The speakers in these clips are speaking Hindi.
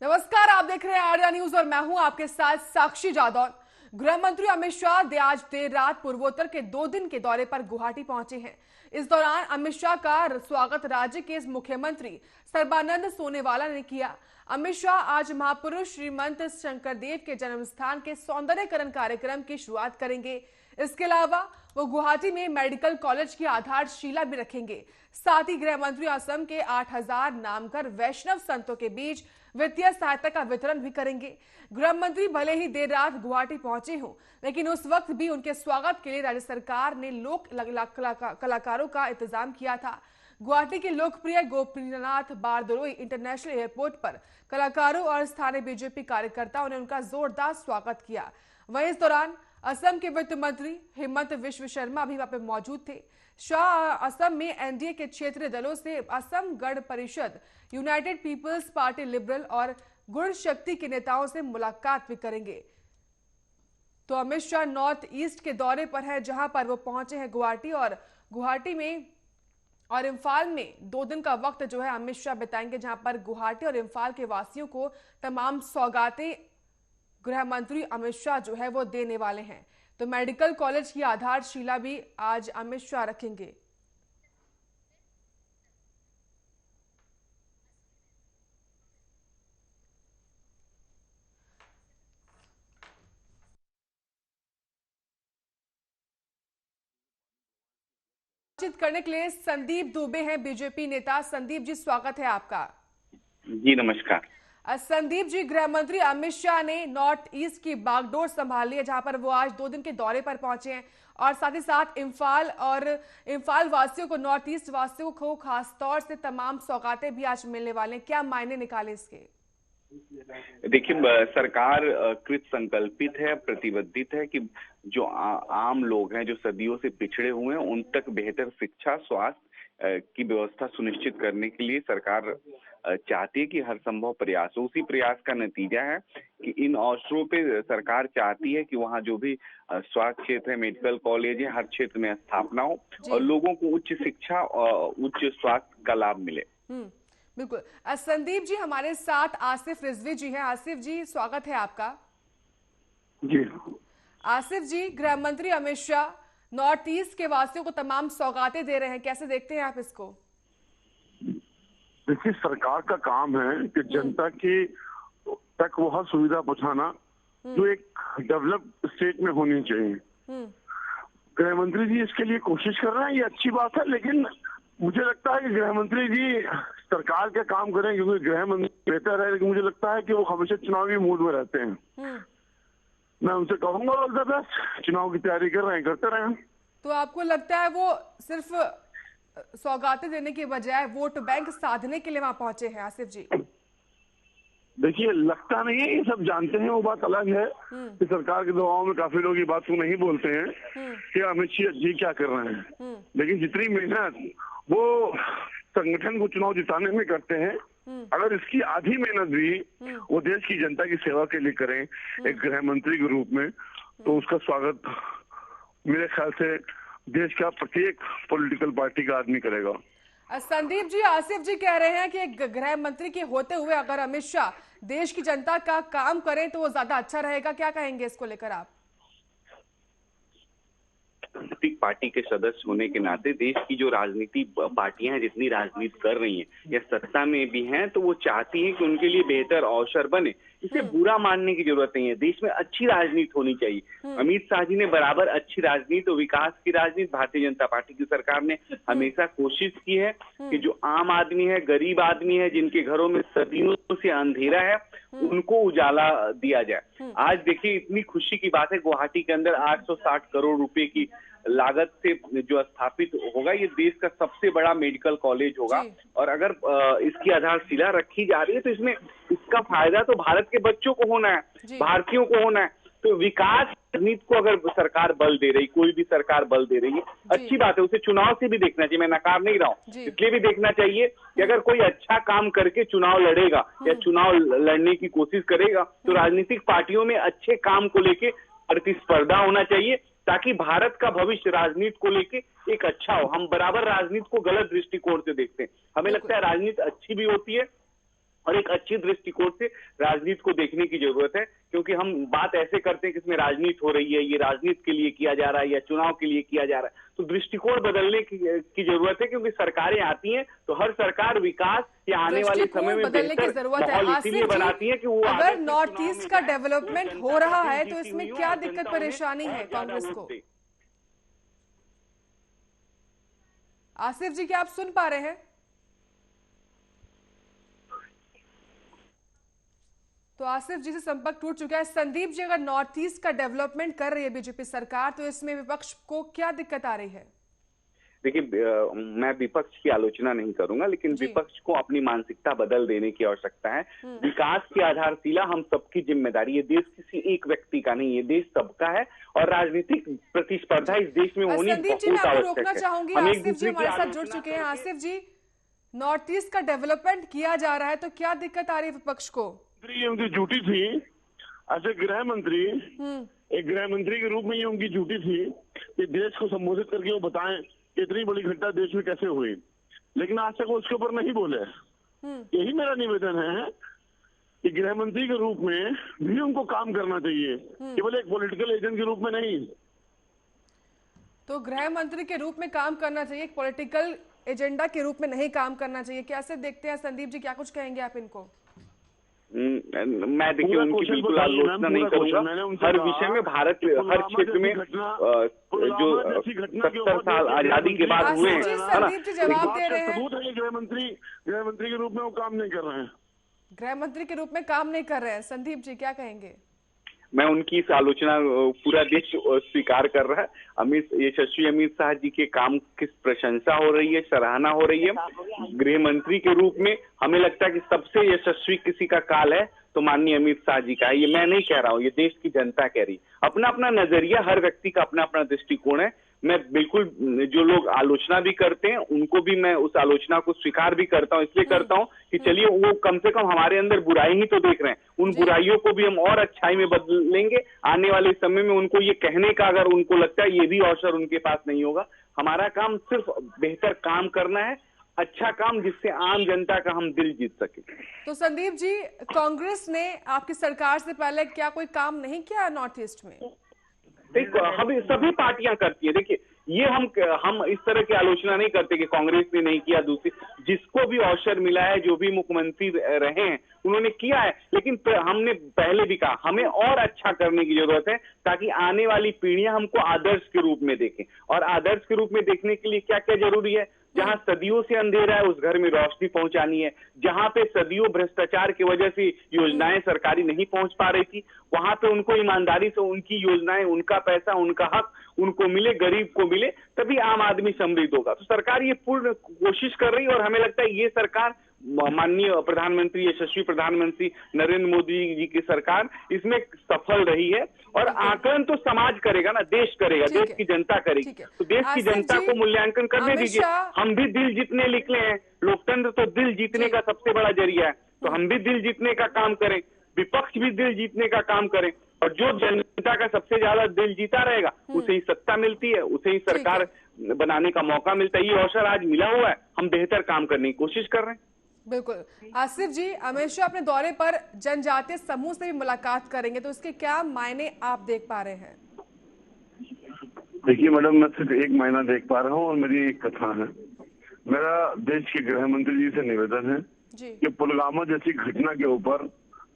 नमस्कार, आप देख रहे हैं आर्या न्यूज और मैं हूं आपके साथ साक्षी जादौन। गृह मंत्री अमित शाह आज देर रात पूर्वोत्तर के 2 दिन के दौरे पर गुवाहाटी पहुंचे हैं। इस दौरान अमित शाह का स्वागत राज्य के मुख्यमंत्री सर्बानंद सोनोवाल ने किया। अमित शाह आज महापुरुष श्रीमंत शंकरदेव के जन्म स्थान के सौंदर्यकरण कार्यक्रम की शुरुआत करेंगे। इसके अलावा वो गुवाहाटी में मेडिकल कॉलेज की आधारशिला भी रखेंगे। साथ ही गृह मंत्री असम के 8000 नामकर वैष्णव संतों के बीच वित्तीय सहायता का वितरण भी करेंगे। गृह मंत्री भले ही देर रात गुवाहाटी पहुंचे हों, लेकिन उस वक्त भी उनके स्वागत के लिए राज्य सरकार ने लोक कलाकारों का इंतजाम किया था। गुवाहाटी के लोकप्रिय गोपीनाथ बारदोलोई इंटरनेशनल एयरपोर्ट पर कलाकारों और स्थानीय बीजेपी कार्यकर्ताओं ने उनका जोरदार स्वागत किया। वहीं इस दौरान असम के वित्त मंत्री हेमंत विश्व शर्मा भी वहां पर मौजूद थे। शाह असम में एनडीए के क्षेत्रीय दलों से Assam Gana Parishad, United peoples party liberal और गुण शक्ति के नेताओं से मुलाकात भी करेंगे। तो अमित शाह नॉर्थ ईस्ट के दौरे पर है, जहां पर वो पहुंचे हैं गुवाहाटी में और इम्फाल में 2 दिन का वक्त जो है अमित शाह बिताएंगे, जहां पर गुवाहाटी और इम्फाल के वासियों को तमाम सौगातें गृह मंत्री अमित शाह जो है वो देने वाले हैं। तो मेडिकल कॉलेज की आधारशिला भी आज अमित शाह रखेंगे। बातचीत करने के लिए संदीप दुबे हैं, बीजेपी नेता। संदीप जी, स्वागत है आपका। जी नमस्कार। संदीप जी, गृह मंत्री अमित शाह ने नॉर्थ ईस्ट की बागडोर संभाली है, जहां पर वो आज 2 दिन के दौरे पर पहुंचे हैं और साथ ही साथ इम्फाल वासियों को, नॉर्थ ईस्ट वासियों को खास तौर से तमाम सौगातें भी आज मिलने वाले हैं। क्या मायने निकाले इसके? देखिए, सरकार कृत संकल्पित है, प्रतिबद्धित है कि जो आम लोग हैं, जो सदियों से पिछड़े हुए हैं, उन तक बेहतर शिक्षा, स्वास्थ्य की व्यवस्था सुनिश्चित करने के लिए सरकार चाहती है कि हर संभव प्रयास हो। उसी प्रयास का नतीजा है कि इन अवसरों पे सरकार चाहती है कि वहाँ जो भी स्वास्थ्य क्षेत्र है, मेडिकल कॉलेज है, हर क्षेत्र में स्थापना हो और लोगों को उच्च शिक्षा और उच्च स्वास्थ्य का लाभ मिले। बिल्कुल। संदीप जी, हमारे साथ आसिफ रिजवी जी हैं। आसिफ जी, स्वागत है आपका। जी आसिफ जी, गृह मंत्री अमित शाह नॉर्थ ईस्ट के वासियों को तमाम सौगातें दे रहे हैं, कैसे देखते हैं आप इसको? देखिए, सरकार का काम है कि जनता के तक वह सुविधा पहुंचाना जो एक डेवलप्ड स्टेट में होनी चाहिए। गृह मंत्री जी इसके लिए कोशिश कर रहे हैं, ये अच्छी बात है, लेकिन मुझे लगता है कि गृह मंत्री जी सरकार का काम करें, क्योंकि गृह मंत्री बेहतर है, लेकिन मुझे लगता है कि वो हमेशा चुनावी मूड में रहते हैं। मैं उनसे कहूंगा ऑल द बेस्ट, चुनाव की तैयारी कर रहे हैं, करते रहे। तो आपको लगता है वो सिर्फ सौगातें देने के बजाय वोट बैंक साधने के लिए वहां पहुंचे हैं? आसिफ जी, देखिए, लगता नहीं है, ये सब जानते हैं, वो बात अलग है कि सरकार के दबाव में काफी लोग ये बात को नहीं बोलते हैं कि अमित शाह जी क्या कर रहे हैं, लेकिन जितनी मेहनत वो संगठन को चुनाव जिताने में करते हैं, अगर इसकी आधी मेहनत भी वो देश की जनता की सेवा के लिए करें एक गृह मंत्री के रूप में, तो उसका स्वागत मेरे ख्याल से देश का प्रत्येक पॉलिटिकल पार्टी का आदमी करेगा। संदीप जी, आसिफ जी कह रहे हैं कि गृह मंत्री के होते हुए अगर अमित शाह देश की जनता का काम करें तो वो ज्यादा अच्छा रहेगा। क्या कहेंगे इसको लेकर आप? राजनीतिक पार्टी के सदस्य होने के नाते देश की जो राजनीति पार्टियां हैं, जितनी राजनीति कर रही हैं या सत्ता में भी हैं, तो वो चाहती हैं कि उनके लिए बेहतर अवसर बने। इसे बुरा मानने की जरूरत नहीं है। देश में अच्छी राजनीति होनी चाहिए। अमित शाह जी ने बराबर अच्छी राजनीति और विकास की राजनीति, भारतीय जनता पार्टी की सरकार ने हमेशा कोशिश की है कि जो आम आदमी है, गरीब आदमी है, जिनके घरों में सदियों से अंधेरा है, उनको उजाला दिया जाए। आज देखिए, इतनी खुशी की बात है, गुवाहाटी के अंदर 860 करोड़ रुपए की लागत से जो स्थापित होगा, ये देश का सबसे बड़ा मेडिकल कॉलेज होगा और अगर इसकी आधारशिला रखी जा रही है तो इसमें इसका फायदा तो भारत के बच्चों को होना है, भारतीयों को होना है। तो विकास नीति को अगर सरकार बल दे रही, कोई भी सरकार बल दे रही है, अच्छी बात है। उसे चुनाव से भी देखना चाहिए, मैं नकार नहीं रहा हूँ, इसलिए भी देखना चाहिए कि अगर कोई अच्छा काम करके चुनाव लड़ेगा या चुनाव लड़ने की कोशिश करेगा तो राजनीतिक पार्टियों में अच्छे काम को लेके प्रतिस्पर्धा होना चाहिए, ताकि भारत का भविष्य राजनीति को लेके एक अच्छा हो। हम बराबर राजनीति को गलत दृष्टिकोण से देखते हैं। हमें लगता है राजनीति अच्छी भी होती है और एक अच्छी दृष्टिकोण से राजनीति को देखने की जरूरत है, क्योंकि हम बात ऐसे करते हैं कि इसमें राजनीति हो रही है, ये राजनीति के लिए किया जा रहा है या चुनाव के लिए किया जा रहा है। तो दृष्टिकोण बदलने की जरूरत है, क्योंकि सरकारें आती हैं तो हर सरकार विकास या आने वाले समय में बदलने की जरूरत है। इसीलिए बनाती है कि वो अगर नॉर्थ ईस्ट का डेवलपमेंट हो रहा है तो इसमें क्या दिक्कत परेशानी है कांग्रेस को? आसिफ जी, क्या आप सुन पा रहे हैं? तो आसिफ जी से संपर्क टूट चुका है। संदीप जी, अगर नॉर्थ ईस्ट का डेवलपमेंट कर रही है बीजेपी सरकार तो इसमें विपक्ष को क्या दिक्कत आ रही है? देखिए, मैं विपक्ष की आलोचना नहीं करूंगा, लेकिन विपक्ष को अपनी मानसिकता बदल देने की आवश्यकता है। विकास की आधारशिला हम सबकी जिम्मेदारी है। देश किसी एक व्यक्ति का नहीं है, देश सबका है और राजनीतिक प्रतिस्पर्धा इस देश में होनी बहुत आवश्यक है। चाहूंगी आसिफ जी हमारे साथ जुड़ चुके हैं। आसिफ जी, नॉर्थ ईस्ट का डेवलपमेंट किया जा रहा है तो क्या दिक्कत आ रही है विपक्ष को? उनकी ड्यूटी थी ऐसे गृह मंत्री, एक गृह मंत्री के रूप में ये उनकी ड्यूटी थी कि देश को संबोधित करके वो बताएं कि इतनी बड़ी घटना देश में कैसे हुई, लेकिन आज तक वो उसके ऊपर नहीं बोले। यही मेरा निवेदन है कि गृह मंत्री के रूप में भी उनको काम करना चाहिए, केवल एक पॉलिटिकल एजेंट के रूप में नहीं। तो गृह मंत्री के रूप में काम करना चाहिए, एक पॉलिटिकल एजेंडा के रूप में नहीं काम करना चाहिए। कैसे देखते हैं संदीप जी, क्या कुछ कहेंगे आप इनको? मैं देखिए उनकी बिल्कुल आलोचना नहीं करूंगा। हर विषय में भारत हर क्षेत्र में जो 70 साल आजादी के बाद हुए हैं, है ना, जवाब दे रहे हैं। गृह मंत्री के रूप में वो काम नहीं कर रहे हैं। गृह मंत्री के रूप में काम नहीं कर रहे हैं। संदीप जी क्या कहेंगे? मैं उनकी इस आलोचना पूरा देश स्वीकार कर रहा है। यशस्वी अमित शाह जी के काम की प्रशंसा हो रही है, सराहना हो रही है। गृह मंत्री के रूप में हमें लगता है कि सबसे यशस्वी किसी का काल है तो माननीय अमित शाह जी का है। ये मैं नहीं कह रहा हूँ, ये देश की जनता कह रही। अपना अपना नजरिया, हर व्यक्ति का अपना अपना दृष्टिकोण है। मैं बिल्कुल, जो लोग आलोचना भी करते हैं उनको भी मैं उस आलोचना को स्वीकार भी करता हूं। इसलिए करता हूं कि चलिए, वो कम से कम हमारे अंदर बुराई ही तो देख रहे हैं, उन बुराइयों को भी हम और अच्छाई में बदलेंगे। आने वाले समय में उनको ये कहने का अगर उनको लगता है ये भी अवसर उनके पास नहीं होगा। हमारा काम सिर्फ बेहतर काम करना है, अच्छा काम, जिससे आम जनता का हम दिल जीत सके। तो संदीप जी, कांग्रेस ने आपकी सरकार से पहले क्या कोई काम नहीं किया नॉर्थ ईस्ट में? हम सभी पार्टियां करती है। देखिए, ये हम इस तरह की आलोचना नहीं करते कि कांग्रेस ने नहीं किया। दूसरी, जिसको भी अवसर मिला है, जो भी मुख्यमंत्री रहे हैं उन्होंने किया है, लेकिन हमने पहले भी कहा हमें और अच्छा करने की जरूरत है, ताकि आने वाली पीढ़ियां हमको आदर्श के रूप में देखें। और आदर्श के रूप में देखने के लिए क्या क्या जरूरी है? जहां सदियों से अंधेरा है उस घर में रोशनी पहुंचानी है। जहां पे सदियों भ्रष्टाचार की वजह से योजनाएं सरकारी नहीं पहुंच पा रही थी, वहां पे उनको ईमानदारी से उनकी योजनाएं, उनका पैसा, उनका हक उनको मिले, गरीब को मिले, तभी आम आदमी समृद्ध होगा। तो सरकार ये पूर्ण कोशिश कर रही है और हमें लगता है ये सरकार, माननीय प्रधानमंत्री, यशस्वी प्रधानमंत्री नरेंद्र मोदी जी की सरकार इसमें सफल रही है। और आकलन तो समाज करेगा ना, देश करेगा, देश की जनता करेगी। तो देश की जनता को मूल्यांकन करने दीजिए। हम भी दिल जीतने निकले हैं। लोकतंत्र तो दिल जीतने का सबसे बड़ा जरिया है, तो हम भी दिल जीतने का काम करें, विपक्ष भी दिल जीतने का काम करें। और जो जनता का सबसे ज्यादा दिल जीता रहेगा उसे ही सत्ता मिलती है, उसे ही सरकार बनाने का मौका मिलता है। ये अवसर आज मिला हुआ है, हम बेहतर काम करने की कोशिश कर रहे हैं। बिल्कुल। आसिफ जी, अमित शाह अपने दौरे पर जनजातीय समूह से भी मुलाकात करेंगे, तो इसके क्या मायने आप देख पा रहे हैं? देखिए मैडम, मैं सिर्फ एक मायना देख पा रहा हूँ और मेरी एक कथा है। मेरा देश के गृह मंत्री जी से निवेदन है कि पुलवामा जैसी घटना के ऊपर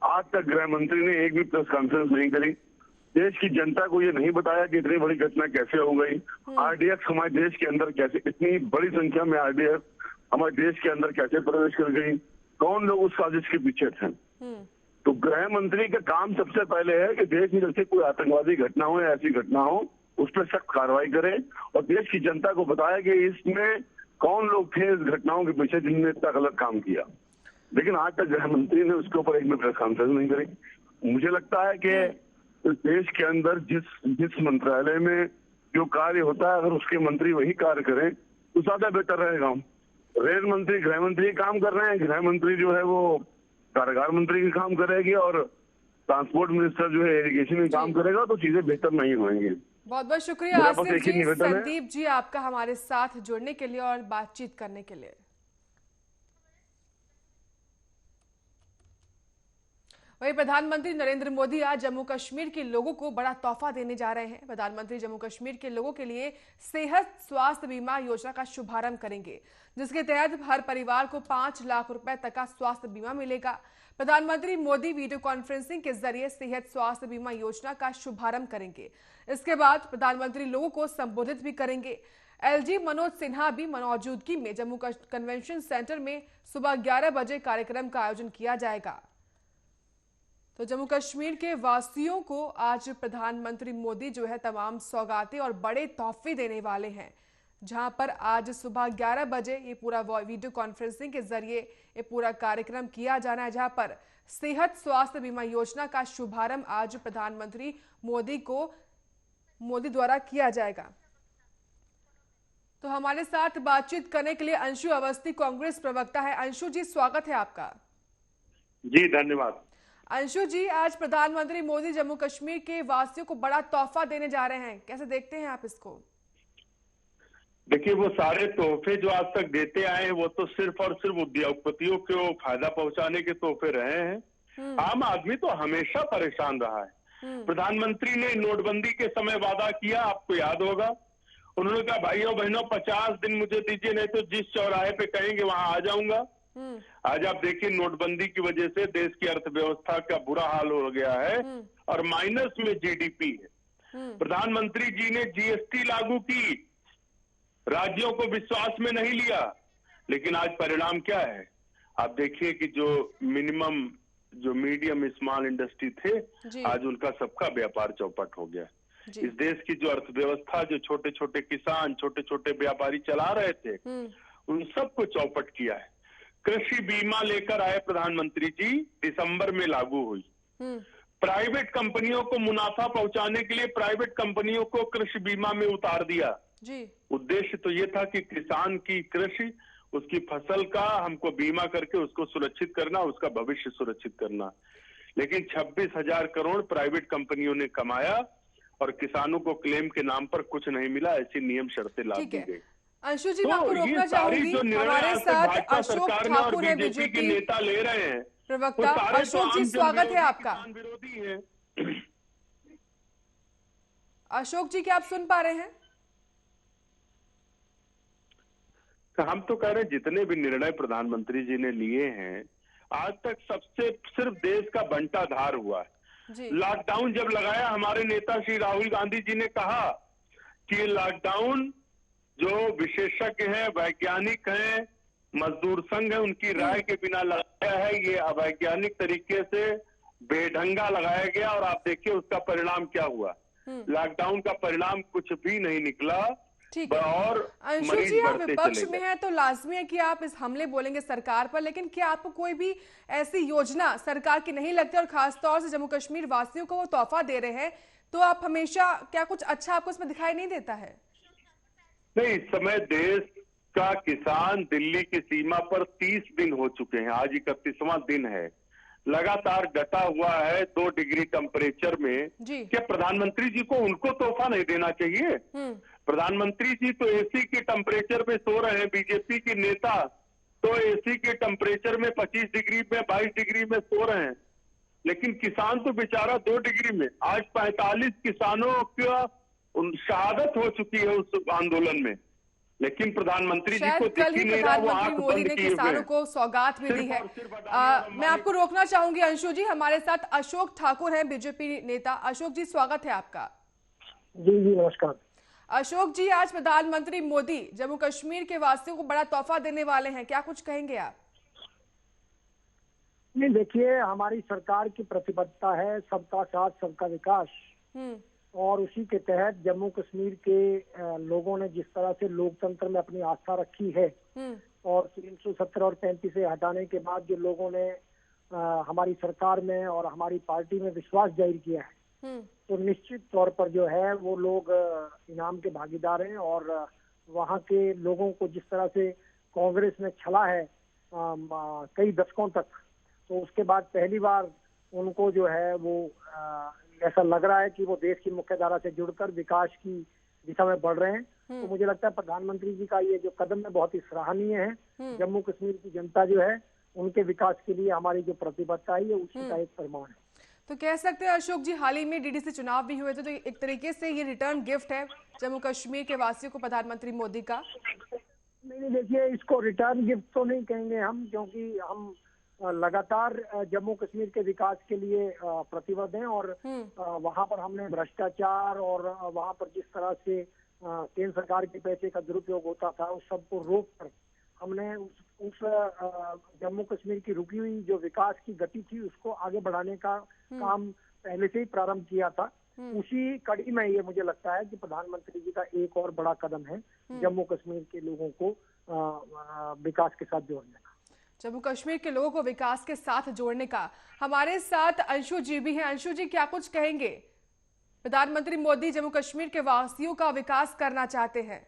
आज तक गृह मंत्री ने एक भी प्रेस कॉन्फ्रेंस नहीं करी। देश की जनता को ये नहीं बताया कि इतनी बड़ी घटना कैसे हो गई। आरडीएक्स हमारे देश के अंदर कैसे, इतनी बड़ी संख्या में आरडीएक्स हमारे देश के अंदर कैसे प्रवेश कर गई, कौन लोग उस साजिश के पीछे थे। तो गृह मंत्री का काम सबसे पहले है कि देश में जैसे कोई आतंकवादी घटना हो या ऐसी घटना हो उस पर सख्त कार्रवाई करे और देश की जनता को बताया कि इसमें कौन लोग थे इस घटनाओं के पीछे जिनने इतना गलत काम किया। लेकिन आज तक गृह मंत्री ने उसके ऊपर एक भी प्रेस कॉन्फ्रेंस नहीं करी। मुझे लगता है कि इस देश के अंदर जिस मंत्रालय में जो कार्य होता है, अगर उसके मंत्री वही कार्य करें तो ज्यादा बेहतर रहेगा। रेल मंत्री, गृह मंत्री काम कर रहे हैं, गृह मंत्री जो है वो कारागार मंत्री का काम करेगी और ट्रांसपोर्ट मिनिस्टर जो है इरिगेशन में काम करेगा, तो चीजें बेहतर नहीं होंगी। बहुत बहुत शुक्रिया आसिफ जी, संदीप जी, आपका हमारे साथ जुड़ने के लिए और बातचीत करने के लिए। वहीं प्रधानमंत्री नरेंद्र मोदी आज जम्मू कश्मीर के लोगों को बड़ा तोहफा देने जा रहे हैं। प्रधानमंत्री जम्मू कश्मीर के लोगों के लिए सेहत स्वास्थ्य बीमा योजना का शुभारंभ करेंगे, जिसके तहत हर परिवार को 5 लाख रुपए तक का स्वास्थ्य बीमा मिलेगा। प्रधानमंत्री मोदी वीडियो कॉन्फ्रेंसिंग के जरिए सेहत स्वास्थ्य बीमा योजना का शुभारंभ करेंगे। इसके बाद प्रधानमंत्री लोगों को संबोधित भी करेंगे। एलजी मनोज सिन्हा भी मौजूदगी में जम्मू कन्वेंशन सेंटर में सुबह 11 बजे कार्यक्रम का आयोजन किया जाएगा। तो जम्मू कश्मीर के वासियों को आज प्रधानमंत्री मोदी जो है तमाम सौगातें और बड़े तोहफे देने वाले हैं, जहां पर आज सुबह 11 बजे ये पूरा वीडियो कॉन्फ्रेंसिंग के जरिए ये पूरा कार्यक्रम किया जाना है, जहां पर सेहत स्वास्थ्य बीमा योजना का शुभारंभ आज प्रधानमंत्री मोदी द्वारा किया जाएगा। तो हमारे साथ बातचीत करने के लिए अंशु अवस्थी कांग्रेस प्रवक्ता है। अंशु जी, स्वागत है आपका। जी धन्यवाद। अंशु जी, आज प्रधानमंत्री मोदी जम्मू कश्मीर के वासियों को बड़ा तोहफा देने जा रहे हैं, कैसे देखते हैं आप इसको? देखिए, वो सारे तोहफे जो आज तक देते आए हैं वो तो सिर्फ और सिर्फ उद्योगपतियों को फायदा पहुंचाने के तोहफे रहे हैं। आम आदमी तो हमेशा परेशान रहा है। प्रधानमंत्री ने नोटबंदी के समय वादा किया, आपको याद होगा, उन्होंने कहा भाइयों बहनों 50 दिन मुझे दीजिए, नहीं तो जिस चौराहे पे कहेंगे वहां आ जाऊंगा। आज आप देखिए, नोटबंदी की वजह से देश की अर्थव्यवस्था का बुरा हाल हो गया है और माइनस में जीडीपी है। प्रधानमंत्री जी ने जीएसटी लागू की, राज्यों को विश्वास में नहीं लिया, लेकिन आज परिणाम क्या है आप देखिए कि जो मीडियम स्मॉल इंडस्ट्री थे, आज उनका सबका व्यापार चौपट हो गया। इस देश की जो अर्थव्यवस्था, जो छोटे छोटे किसान, छोटे छोटे व्यापारी चला रहे थे, उन सबको चौपट किया है। कृषि बीमा लेकर आए प्रधानमंत्री जी, दिसंबर में लागू हुई। प्राइवेट कंपनियों को मुनाफा पहुंचाने के लिए प्राइवेट कंपनियों को कृषि बीमा में उतार दिया। उद्देश्य तो ये था कि किसान की कृषि, उसकी फसल का हमको बीमा करके उसको सुरक्षित करना, उसका भविष्य सुरक्षित करना। लेकिन 26,000 करोड़ प्राइवेट कंपनियों ने कमाया और किसानों को क्लेम के नाम पर कुछ नहीं मिला, ऐसी नियम शर्तें लागू की गई। अंशु जी, मैं आपको रोकना चाहूंगी, हमारे साथ अशोक ठाकुर है, बीजेपी के नेता ले रहे हैं प्रवक्ता। अशोक जी, स्वागत है आपका। विरोधी है। अशोक जी, क्या आप सुन पा रहे हैं? हम तो कह रहे हैं जितने भी निर्णय प्रधानमंत्री जी ने लिए हैं, आज तक सबसे सिर्फ देश का बंटाधार हुआ है। लॉकडाउन जब लगाया, हमारे नेता श्री राहुल गांधी जी ने कहा कि लॉकडाउन जो विशेषज्ञ हैं, वैज्ञानिक हैं, मजदूर संघ है, उनकी राय के बिना लगाया है, ये अवैज्ञानिक तरीके से बेढंगा लगाया गया और आप देखिए उसका परिणाम क्या हुआ। लॉकडाउन का परिणाम कुछ भी नहीं निकला। ठीक है। और अंशु जी, आप विपक्ष में हैं तो लाजमी है कि आप इस हमले बोलेंगे सरकार पर, लेकिन क्या आपको कोई भी ऐसी योजना सरकार की नहीं लगती, और खासतौर से जम्मू कश्मीर वासियों को वो तोहफा दे रहे हैं, तो आप हमेशा क्या कुछ अच्छा आपको इसमें दिखाई नहीं देता है? नहीं, इस समय देश का किसान दिल्ली की सीमा पर 30 दिन हो चुके हैं, आज 31वां दिन है, लगातार डटा हुआ है 2 डिग्री टेम्परेचर में। क्या प्रधानमंत्री जी को उनको तोहफा नहीं देना चाहिए? प्रधानमंत्री जी तो एसी के टेम्परेचर में सो रहे हैं, बीजेपी के नेता तो एसी के टेम्परेचर में 25 डिग्री में 22 डिग्री में सो रहे हैं, लेकिन किसान तो बेचारा 2 डिग्री में। आज 45 किसानों का शहादत हो चुकी है उस आंदोलन में, लेकिन प्रधानमंत्री जी को दिख ही नहीं रहा, वो आंख बंद किए किसानों को सौगात भी दी है। मैं आपको रोकना चाहूंगी अंशु जी, हमारे साथ अशोक ठाकुर है, बीजेपी नेता। अशोक जी, स्वागत है आपका। जी नमस्कार। अशोक जी, आज प्रधानमंत्री मोदी जम्मू कश्मीर के वासियों को बड़ा तोहफा देने वाले हैं, क्या कुछ कहेंगे आप? नहीं, देखिए, हमारी सरकार की प्रतिबद्धता है सबका साथ सबका विकास, और उसी के तहत जम्मू कश्मीर के लोगों ने जिस तरह से लोकतंत्र में अपनी आस्था रखी है और 370 और 35 से हटाने के बाद जो लोगों ने हमारी सरकार में और हमारी पार्टी में विश्वास जाहिर किया है, तो निश्चित तौर पर जो है वो लोग इनाम के भागीदार हैं। और वहाँ के लोगों को जिस तरह से कांग्रेस ने छला है कई दशकों तक, तो उसके बाद पहली बार उनको जो है वो ऐसा लग रहा है कि वो देश की मुख्यधारा से जुड़कर विकास की दिशा में बढ़ रहे हैं। तो मुझे लगता है प्रधानमंत्री जी का ये जो कदम है बहुत ही सराहनीय है। जम्मू कश्मीर की जनता जो है उनके विकास के लिए हमारी जो प्रतिबद्धता है ये उसी का एक प्रमाण है। तो कह सकते हैं अशोक जी, हाल ही में डीडीसी चुनाव भी हुए थे, तो एक तरीके से ये रिटर्न गिफ्ट है जम्मू कश्मीर के वासियों को प्रधानमंत्री मोदी का। नहीं, देखिए, इसको रिटर्न गिफ्ट तो नहीं कहेंगे हम, क्योंकि हम लगातार जम्मू कश्मीर के विकास के लिए प्रतिबद्ध हैं और वहां पर हमने भ्रष्टाचार और वहां पर जिस तरह से केंद्र सरकार के पैसे का दुरुपयोग होता था उस सबको रोक कर हमने उस जम्मू कश्मीर की रुकी हुई जो विकास की गति थी उसको आगे बढ़ाने का काम पहले से ही प्रारंभ किया था। उसी कड़ी में ये मुझे लगता है कि प्रधानमंत्री जी का एक और बड़ा कदम है जम्मू कश्मीर के लोगों को विकास के साथ जोड़ने का। जम्मू कश्मीर के लोगों को विकास के साथ जोड़ने का। हमारे साथ अंशु जी भी हैं। अंशु जी, क्या कुछ कहेंगे? प्रधानमंत्री मोदी जम्मू कश्मीर के वासियों का विकास करना चाहते हैं।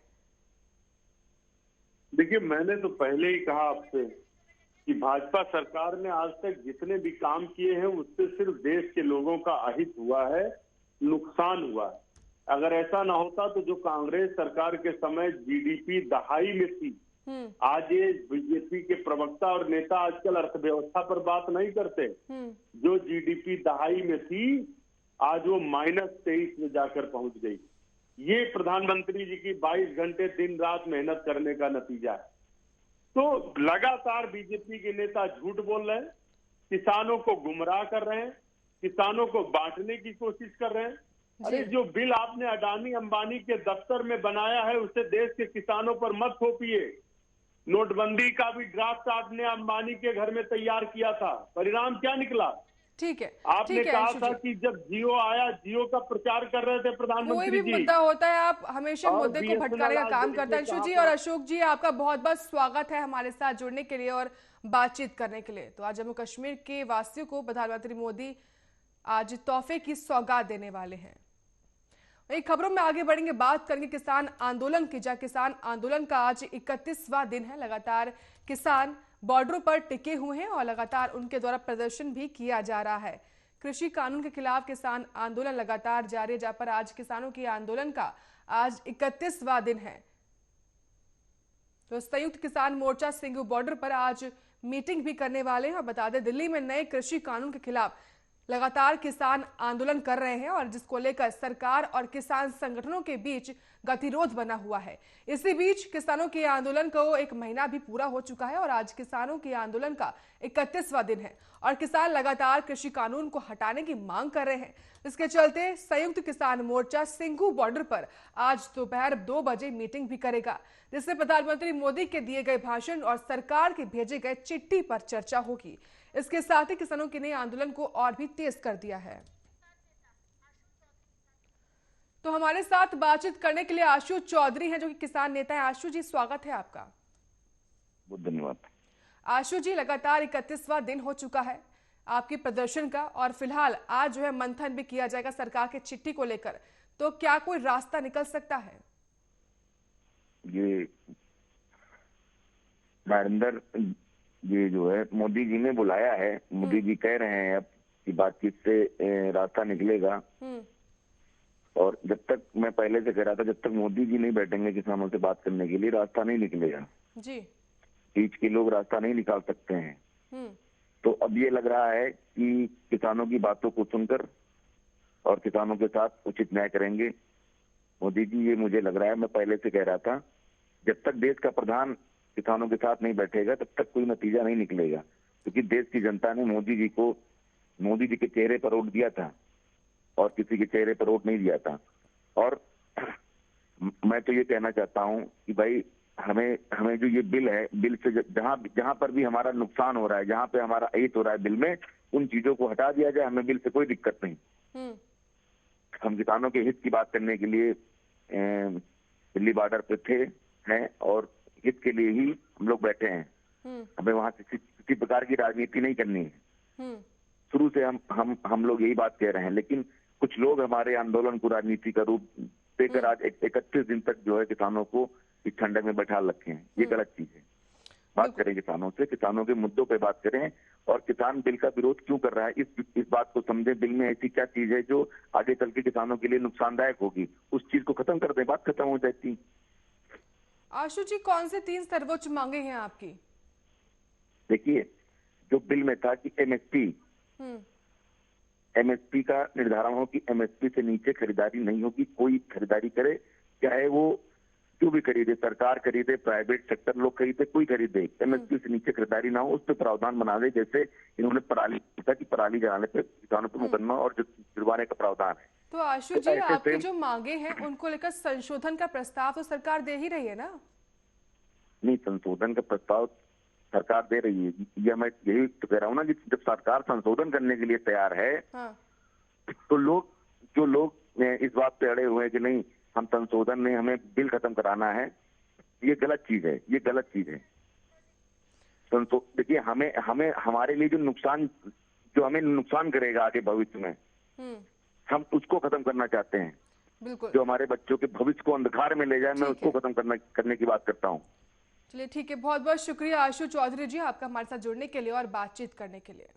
देखिए, मैंने तो पहले ही कहा आपसे कि भाजपा सरकार ने आज तक जितने भी काम किए हैं उससे सिर्फ देश के लोगों का अहित हुआ है, नुकसान हुआ है। अगर ऐसा ना होता तो जो कांग्रेस सरकार के समय जीडीपी दहाई में थी, आज ये बीजेपी के प्रवक्ता और नेता आजकल अर्थव्यवस्था पर बात नहीं करते। जो जीडीपी दहाई में थी आज वो -23 में जाकर पहुंच गई। ये प्रधानमंत्री जी की 22 घंटे दिन रात मेहनत करने का नतीजा है। तो लगातार बीजेपी के नेता झूठ बोल रहे हैं, किसानों को गुमराह कर रहे हैं, किसानों को बांटने की कोशिश कर रहे हैं। अरे, जो बिल आपने अडानी अंबानी के दफ्तर में बनाया है उससे देश के किसानों पर मत थोपिए। नोटबंदी का भी ड्राफ्ट आपने अंबानी के घर में तैयार किया था, परिणाम क्या निकला? ठीक है, आपने कहा था कि जब जियो आया, जियो का प्रचार कर रहे थे प्रधानमंत्री जी। कोई भी मुद्दा होता है आप हमेशा मुद्दे को भटकाने का काम करते हैं। अंशु जी और अशोक जी, आपका बहुत बहुत स्वागत है हमारे साथ जुड़ने के लिए और बातचीत करने के लिए। तो आज जम्मू कश्मीर के वासियों को प्रधानमंत्री मोदी आज तोहफे की सौगात देने वाले हैं। वही खबरों में आगे बढ़ेंगे, बात करेंगे किसान आंदोलन की। जहां किसान आंदोलन का आज 31वां दिन है। लगातार किसान बॉर्डरों पर टिके हुए हैं और लगातार उनके द्वारा प्रदर्शन भी किया जा रहा है। कृषि कानून के खिलाफ किसान आंदोलन लगातार जारी है, जहां पर आज किसानों के आंदोलन का आज 31वां दिन है। तो संयुक्त किसान मोर्चा सिंघू बॉर्डर पर आज मीटिंग भी करने वाले हैं। और बता दें, दिल्ली में नए कृषि कानून के खिलाफ लगातार किसान आंदोलन कर रहे हैं और जिसको लेकर सरकार और किसान संगठनों के बीच गतिरोध बना हुआ है। इसी बीच किसानों के आंदोलन को 1 महीना भी पूरा हो चुका है और आज किसानों के आंदोलन का 31वां दिन है और किसान लगातार कृषि कानून को हटाने की मांग कर रहे हैं। इसके चलते संयुक्त किसान मोर्चा सिंघू बॉर्डर पर आज दोपहर 2 बजे मीटिंग भी करेगा, जिसमें प्रधानमंत्री मोदी के दिए गए भाषण और सरकार के भेजे गए चिट्ठी पर चर्चा होगी। इसके साथ ही किसानों के नए आंदोलन को और भी तेज कर दिया है। तो हमारे साथ बातचीत करने के लिए आशु चौधरी हैं, जो कि किसान नेता हैं। आशु जी, स्वागत है आपका। बहुत धन्यवाद। आशु जी, लगातार 31वां दिन हो चुका है आपके प्रदर्शन का और फिलहाल आज जो है मंथन भी किया जाएगा सरकार के चिट्ठी को लेकर, तो क्या कोई रास्ता निकल सकता है? ये नरेंद्र, ये जो है मोदी जी ने बुलाया है, मोदी जी कह रहे हैं अब कि बातचीत से रास्ता निकलेगा। और जब तक, मैं पहले से कह रहा था, जब तक मोदी जी नहीं बैठेंगे किसानों से बात करने के लिए रास्ता नहीं निकलेगा जी। बीच के लोग रास्ता नहीं निकाल सकते हैं। तो अब ये लग रहा है कि किसानों की बातों को सुनकर और किसानों के साथ उचित न्याय करेंगे मोदी जी, ये मुझे लग रहा है। मैं पहले से कह रहा था, जब तक देश का प्रधान किसानों के साथ नहीं बैठेगा तब तक कोई नतीजा नहीं निकलेगा, क्योंकि देश की जनता ने मोदी जी के चेहरे पर वोट दिया था और किसी के चेहरे पर वोट नहीं दिया था। और मैं तो ये कहना चाहता हूं कि भाई हमें जो ये बिल है, बिल से जहां पर भी हमारा नुकसान हो रहा है, जहां पे हमारा अहित हो रहा है बिल में, उन चीजों को हटा दिया जाए। हमें बिल से कोई दिक्कत नहीं। हम किसानों के हित की बात करने के लिए दिल्ली बॉर्डर पे हैं और हित के लिए ही हम लोग बैठे हैं। हमें वहां किसी प्रकार की राजनीति नहीं करनी है। शुरू से हम लोग यही बात कह रहे हैं, लेकिन कुछ लोग हमारे आंदोलन को राजनीति का रूप देकर आज 31 दिन तक जो है किसानों को इस ठंडक में बैठा रखे हैं। ये गलत चीज है। बात करें किसानों से, किसानों के मुद्दों पे बात करें और किसान बिल का विरोध क्यों कर रहा है इस बात को समझें। बिल में ऐसी क्या चीज है जो आगे चल के किसानों के लिए नुकसानदायक होगी, उस चीज को खत्म कर दें, बात खत्म हो जाती। आशु जी, कौन से 3 सर्वोच्च मांगे हैं आपकी? देखिए, जो बिल में था कि एमएसपी का निर्धारण हो कि एमएसपी से नीचे खरीदारी नहीं होगी। कोई खरीदारी करे, चाहे वो जो भी खरीदे, सरकार खरीदे, प्राइवेट सेक्टर लोग खरीदे, कोई खरीदे, एमएसपी से नीचे खरीदारी ना हो, उस पर प्रावधान बना दे। जैसे इन्होंने पराली की पराली जलाने पे किसानों पर मुकदमा और जुर्माने का प्रावधान है। तो आशु जी, आपकी जो मांगे हैं उनको लेकर संशोधन का प्रस्ताव तो सरकार दे ही रही है ना? नहीं, संशोधन का प्रस्ताव सरकार दे रही है। ये मैं यही तो कह रहा हूँ ना कि जब सरकार संशोधन करने के लिए तैयार है, तो जो लोग इस बात पे अड़े हुए हैं कि नहीं हम संशोधन नहीं, हमें बिल खत्म कराना है, ये गलत चीज है, ये गलत चीज है। देखिए, हमें हमारे लिए जो हमें नुकसान करेगा आगे भविष्य में, हम उसको खत्म करना चाहते हैं। बिल्कुल। जो हमारे बच्चों के भविष्य को अंधकार में ले जाए, मैं उसको खत्म करने की बात करता हूँ। चलिए ठीक है, बहुत बहुत शुक्रिया आशु चौधरी जी आपका हमारे साथ जुड़ने के लिए और बातचीत करने के लिए।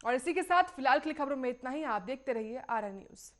और इसी के साथ फिलहाल के लिए खबरों में इतना ही। आप देखते रहिए RN न्यूज।